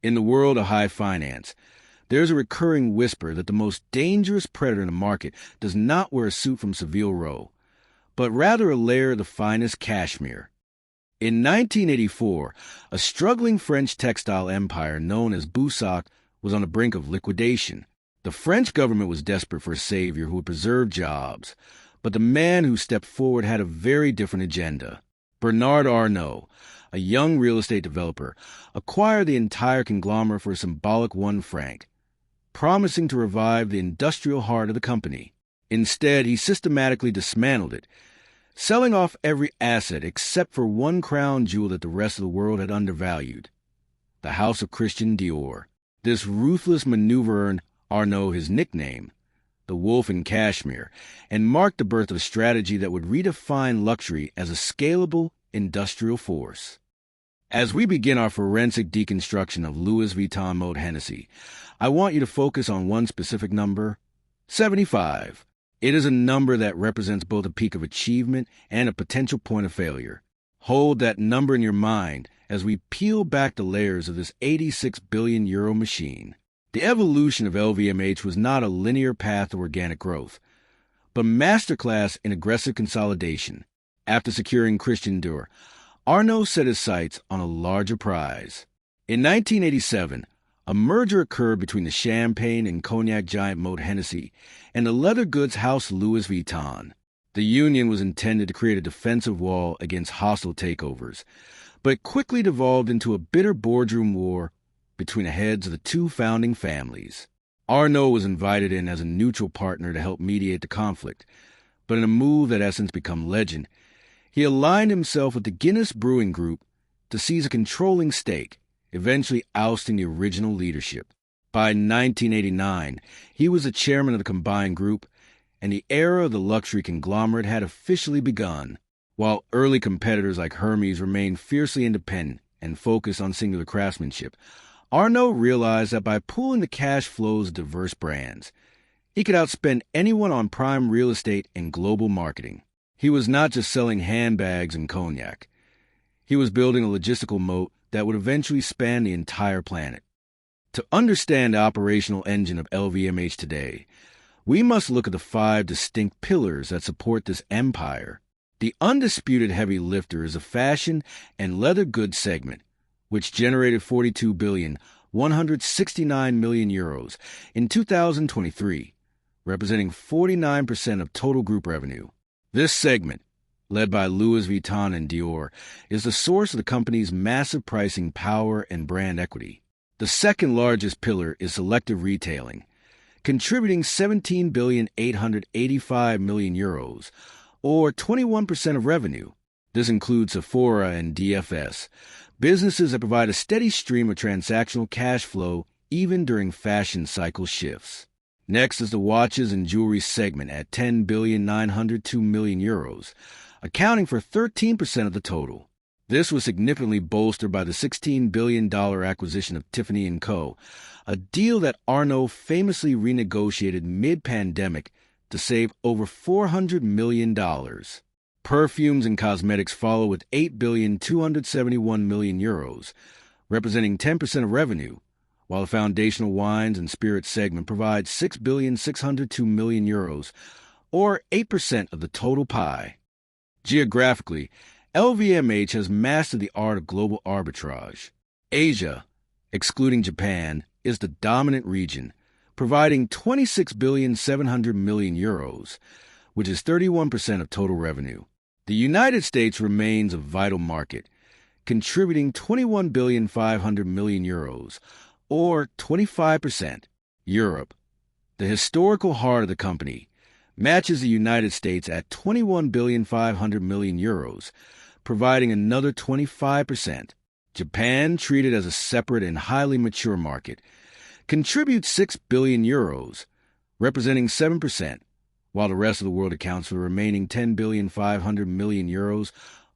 In the world of high finance, there's a recurring whisper that the most dangerous predator in the market does not wear a suit from Savile Row, but rather a layer of the finest cashmere. In 1984, a struggling French textile empire known as Boussac was on the brink of liquidation. The French government was desperate for a savior who would preserve jobs, but the man who stepped forward had a very different agenda. Bernard Arnault, a young real estate developer, acquired the entire conglomerate for a symbolic £1, promising to revive the industrial heart of the company. Instead, he systematically dismantled it, selling off every asset except for one crown jewel that the rest of the world had undervalued, the house of Christian Dior. This ruthless maneuver earned Arnault his nickname, the Wolf in Cashmere, and marked the birth of a strategy that would redefine luxury as a scalable industrial force. As we begin our forensic deconstruction of Louis Vuitton Moët Hennessy, I want you to focus on one specific number, 75. It is a number that represents both a peak of achievement and a potential point of failure. Hold that number in your mind as we peel back the layers of this €86 billion machine. The evolution of LVMH was not a linear path of organic growth, but masterclass in aggressive consolidation. After securing Christian Dior, Arnault set his sights on a larger prize. In 1987, a merger occurred between the champagne and cognac giant Moët Hennessy and the leather goods house Louis Vuitton. The union was intended to create a defensive wall against hostile takeovers, but it quickly devolved into a bitter boardroom war between the heads of the two founding families. Arnault was invited in as a neutral partner to help mediate the conflict, but in a move that has since become legend, he aligned himself with the Guinness Brewing Group to seize a controlling stake, eventually ousting the original leadership. By 1989, he was the chairman of the combined group, and the era of the luxury conglomerate had officially begun. While early competitors like Hermes remained fiercely independent and focused on singular craftsmanship, Arnault realized that by pooling the cash flows of diverse brands, he could outspend anyone on prime real estate and global marketing. He was not just selling handbags and cognac. He was building a logistical moat that would eventually span the entire planet. To understand the operational engine of LVMH today, we must look at the 5 distinct pillars that support this empire. The undisputed heavy lifter is the fashion and leather goods segment, which generated €42,169 million in 2023, representing 49% of total group revenue. This segment, led by Louis Vuitton and Dior, is the source of the company's massive pricing power and brand equity. The second largest pillar is selective retailing, contributing €17,885 million, or 21% of revenue. This includes Sephora and DFS, businesses that provide a steady stream of transactional cash flow even during fashion cycle shifts. Next is the watches and jewelry segment at €10,902 million, accounting for 13% of the total. This was significantly bolstered by the $16 billion acquisition of Tiffany & Co., a deal that Arnault famously renegotiated mid-pandemic to save over $400 million. Perfumes and cosmetics follow with €8,271 million, representing 10% of revenue, while the foundational wines and spirits segment provides €6,602 million, or 8% of the total pie. Geographically, LVMH has mastered the art of global arbitrage. Asia, excluding Japan, is the dominant region, providing €26,700 million, which is 31% of total revenue. The United States remains a vital market, contributing €21,500 million, or 25%. Europe, the historical heart of the company, matches the United States at €21,500 million, providing another 25%. Japan, treated as a separate and highly mature market, contributes €6 billion, representing 7%, while the rest of the world accounts for the remaining €10,500 million,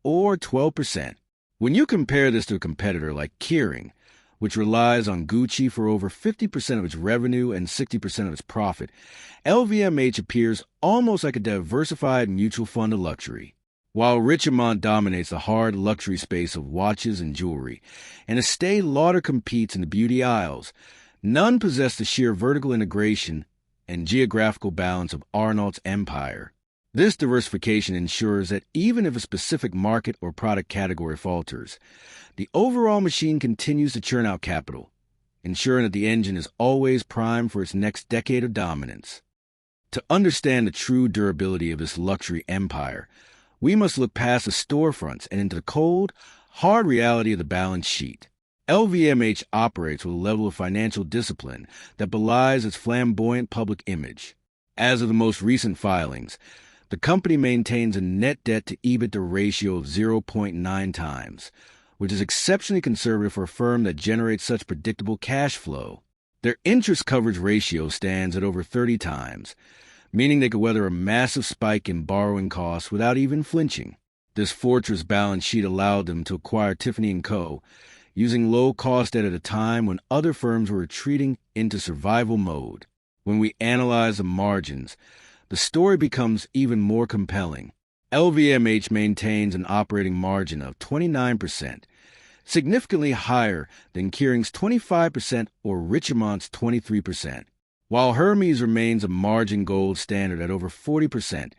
or 12%. When you compare this to a competitor like Kering, which relies on Gucci for over 50% of its revenue and 60% of its profit, LVMH appears almost like a diversified mutual fund of luxury. while Richemont dominates the hard luxury space of watches and jewelry, and Estée Lauder competes in the beauty aisles. None possess the sheer vertical integration and geographical balance of Arnault's empire. This diversification ensures that even if a specific market or product category falters, the overall machine continues to churn out capital, ensuring that the engine is always primed for its next decade of dominance. To understand the true durability of this luxury empire, we must look past the storefronts and into the cold, hard reality of the balance sheet. LVMH operates with a level of financial discipline that belies its flamboyant public image. As of the most recent filings, the company maintains a net debt to EBITDA ratio of 0.9 times, which is exceptionally conservative for a firm that generates such predictable cash flow. Their interest coverage ratio stands at over 30 times, meaning they could weather a massive spike in borrowing costs without even flinching. This fortress balance sheet allowed them to acquire Tiffany & Co., using low-cost debt at a time when other firms were retreating into survival mode. When we analyze the margins, the story becomes even more compelling. LVMH maintains an operating margin of 29%, significantly higher than Kering's 25% or Richemont's 23%. While Hermes remains a margin gold standard at over 40%,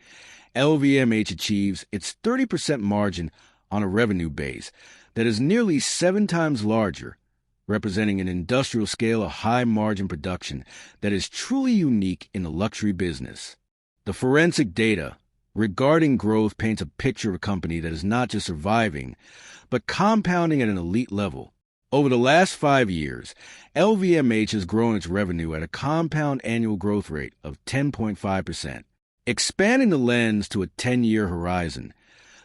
LVMH achieves its 30% margin on a revenue base that is nearly 7 times larger, representing an industrial scale of high-margin production that is truly unique in the luxury business. The forensic data regarding growth paints a picture of a company that is not just surviving, but compounding at an elite level. Over the last 5 years, LVMH has grown its revenue at a compound annual growth rate of 10.5%. Expanding the lens to a 10-year horizon,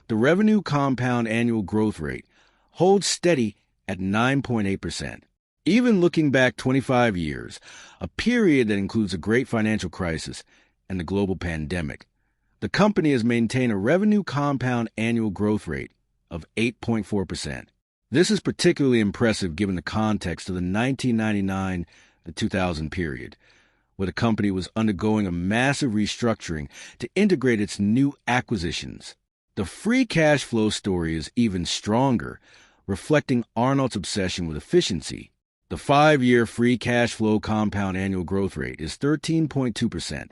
the revenue compound annual growth rate holds steady at 9.8%. Even looking back 25 years, a period that includes a great financial crisis and the global pandemic, the company has maintained a revenue compound annual growth rate of 8.4%. This is particularly impressive given the context of the 1999 to 2000 period, where the company was undergoing a massive restructuring to integrate its new acquisitions. The free cash flow story is even stronger, reflecting Arnault's obsession with efficiency. The 5-year free cash flow compound annual growth rate is 13.2%.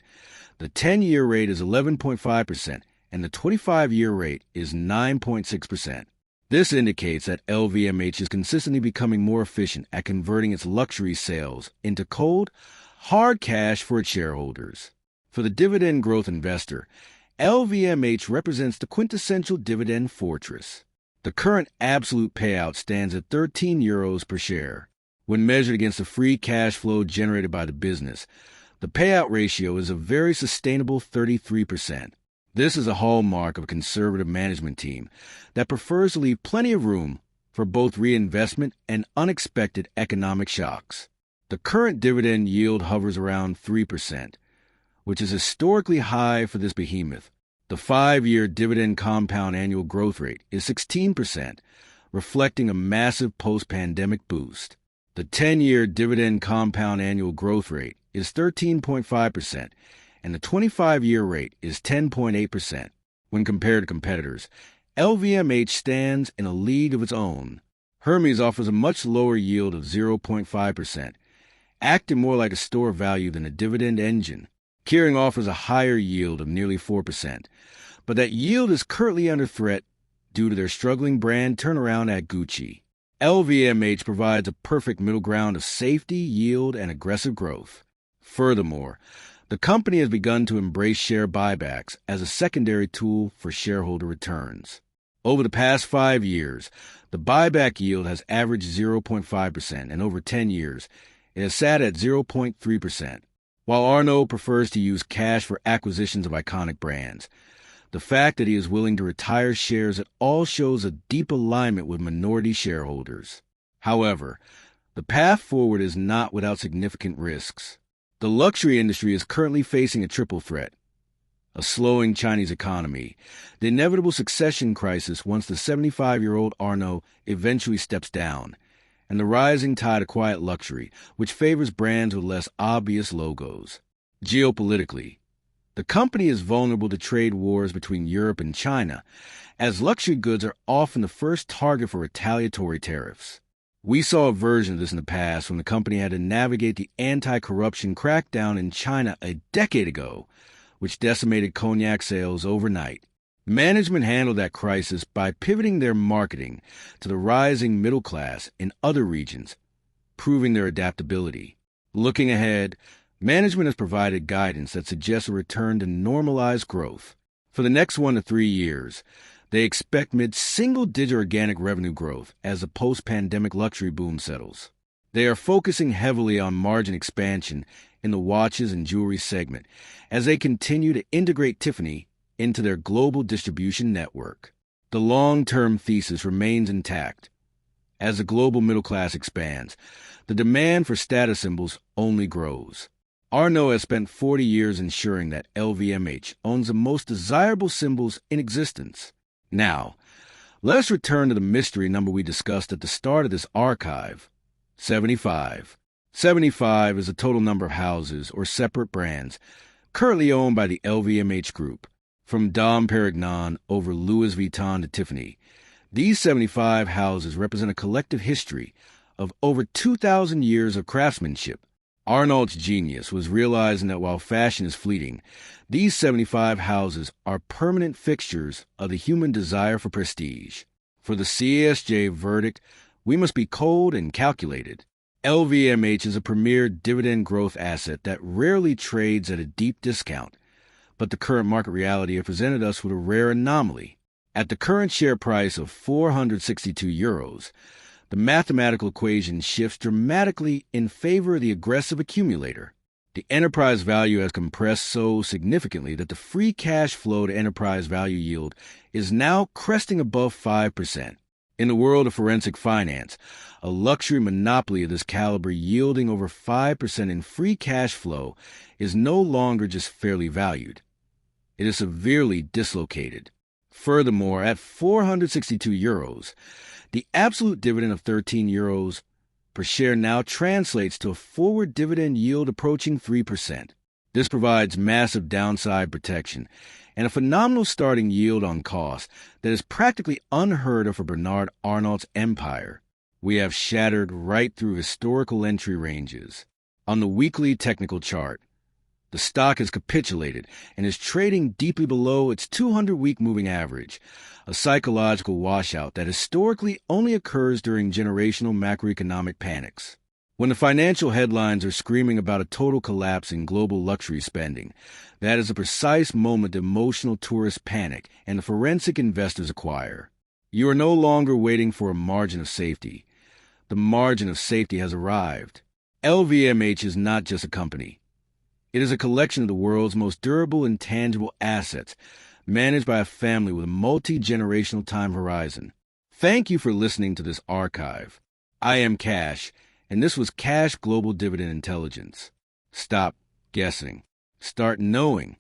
The 10-year rate is 11.5%, and the 25-year rate is 9.6%. This indicates that LVMH is consistently becoming more efficient at converting its luxury sales into cold, hard cash for its shareholders. For the dividend growth investor, LVMH represents the quintessential dividend fortress. The current absolute payout stands at €13 per share. When measured against the free cash flow generated by the business, the payout ratio is a very sustainable 33%. This is a hallmark of a conservative management team that prefers to leave plenty of room for both reinvestment and unexpected economic shocks. The current dividend yield hovers around 3%, which is historically high for this behemoth. The 5-year dividend compound annual growth rate is 16%, reflecting a massive post-pandemic boost. The 10-year dividend compound annual growth rate is 13.5%, and the 25-year rate is 10.8%. When compared to competitors, LVMH stands in a league of its own. Hermes offers a much lower yield of 0.5%, acting more like a store value than a dividend engine. Kering offers a higher yield of nearly 4%, but that yield is currently under threat due to their struggling brand turnaround at Gucci. LVMH provides a perfect middle ground of safety, yield, and aggressive growth. Furthermore, the company has begun to embrace share buybacks as a secondary tool for shareholder returns. Over the past 5 years, the buyback yield has averaged 0.5%, and over 10 years, it has sat at 0.3%. While Arnault prefers to use cash for acquisitions of iconic brands, the fact that he is willing to retire shares at all shows a deep alignment with minority shareholders. However, the path forward is not without significant risks. The luxury industry is currently facing a triple threat: a slowing Chinese economy, the inevitable succession crisis once the 75-year-old Arnault eventually steps down, and the rising tide of quiet luxury, which favors brands with less obvious logos. Geopolitically, The company is vulnerable to trade wars between Europe and China, as luxury goods are often the first target for retaliatory tariffs. We saw a version of this in the past when the company had to navigate the anti-corruption crackdown in China a decade ago, which decimated cognac sales overnight. Management handled that crisis by pivoting their marketing to the rising middle class in other regions, proving their adaptability. Looking ahead, management has provided guidance that suggests a return to normalized growth. For the next 1 to 3 years, they expect mid-single-digit organic revenue growth as the post-pandemic luxury boom settles. They are focusing heavily on margin expansion in the watches and jewelry segment as they continue to integrate Tiffany into their global distribution network. The long-term thesis remains intact. As the global middle class expands, the demand for status symbols only grows. Arnault has spent 40 years ensuring that LVMH owns the most desirable symbols in existence. Now, let us return to the mystery number we discussed at the start of this archive, 75. 75 is the total number of houses or separate brands currently owned by the LVMH Group. From Dom Perignon over Louis Vuitton to Tiffany, these 75 houses represent a collective history of over 2,000 years of craftsmanship. Arnault's genius was realizing that while fashion is fleeting, these 75 houses are permanent fixtures of the human desire for prestige. For the CASJ verdict, we must be cold and calculated. LVMH is a premier dividend growth asset that rarely trades at a deep discount, but the current market reality has presented us with a rare anomaly. At the current share price of €462, the mathematical equation shifts dramatically in favor of the aggressive accumulator. The enterprise value has compressed so significantly that the free cash flow to enterprise value yield is now cresting above 5%. In the world of forensic finance, a luxury monopoly of this caliber yielding over 5% in free cash flow is no longer just fairly valued. It is severely dislocated. Furthermore, at €462, the absolute dividend of €13 per share now translates to a forward dividend yield approaching 3%. This provides massive downside protection and a phenomenal starting yield on cost that is practically unheard of for Bernard Arnault's empire. We have shattered right through historical entry ranges. On the weekly technical chart, the stock has capitulated and is trading deeply below its 200-week moving average, a psychological washout that historically only occurs during generational macroeconomic panics. When the financial headlines are screaming about a total collapse in global luxury spending, that is the precise moment the emotional tourists panic and the forensic investors acquire. You are no longer waiting for a margin of safety. The margin of safety has arrived. LVMH is not just a company. It is a collection of the world's most durable and tangible assets, managed by a family with a multi-generational time horizon. Thank you for listening to this archive. I am Cash, and this was CASJ Global Dividend Intelligence. Stop guessing. Start knowing.